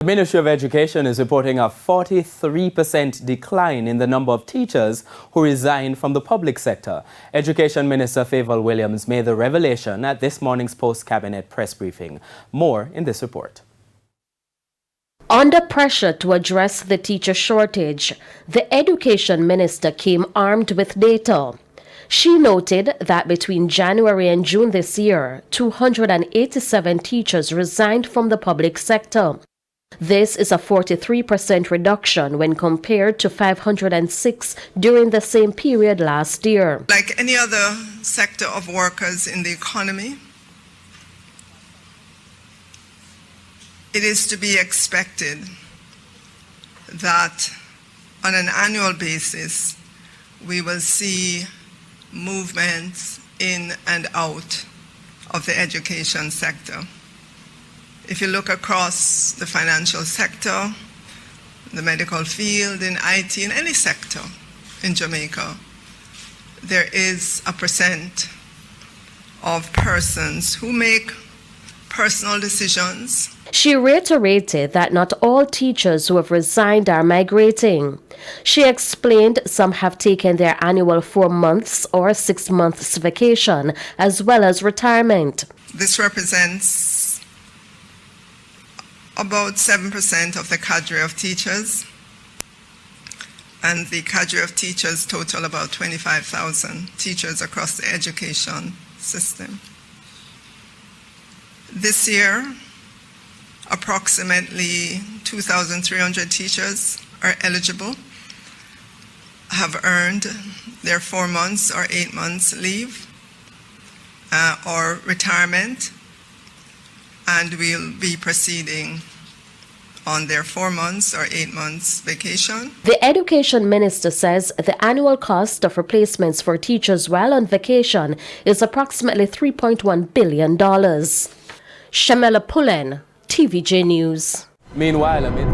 The Ministry of Education is reporting a 43% decline in the number of teachers who resigned from the public sector. Education Minister Favour Williams made the revelation at this morning's post-cabinet press briefing. More in this report. Under pressure to address the teacher shortage, the Education Minister came armed with data. She noted that between January and June this year, 287 teachers resigned from the public sector. This is a 43% reduction when compared to 506 during the same period last year. Like any other sector of workers in the economy, it is to be expected that on an annual basis, we will see movements in and out of the education sector. If you look across the financial sector, the medical field, in IT, in any sector in Jamaica, there is a percent of persons who make personal decisions. She reiterated that not all teachers who have resigned are migrating. She explained some have taken their annual 4 months or 6 months vacation, as well as retirement. This represents about 7% of the cadre of teachers, and the cadre of teachers total about 25,000 teachers across the education system. This year, approximately 2,300 teachers are eligible, have earned their 4 months or 8 months leave or retirement, and will be proceeding on their 4 months or 8 months vacation. The Education Minister says the annual cost of replacements for teachers while on vacation is approximately $3.1 billion. Shamela Pullen, TVJ News. Meanwhile, amid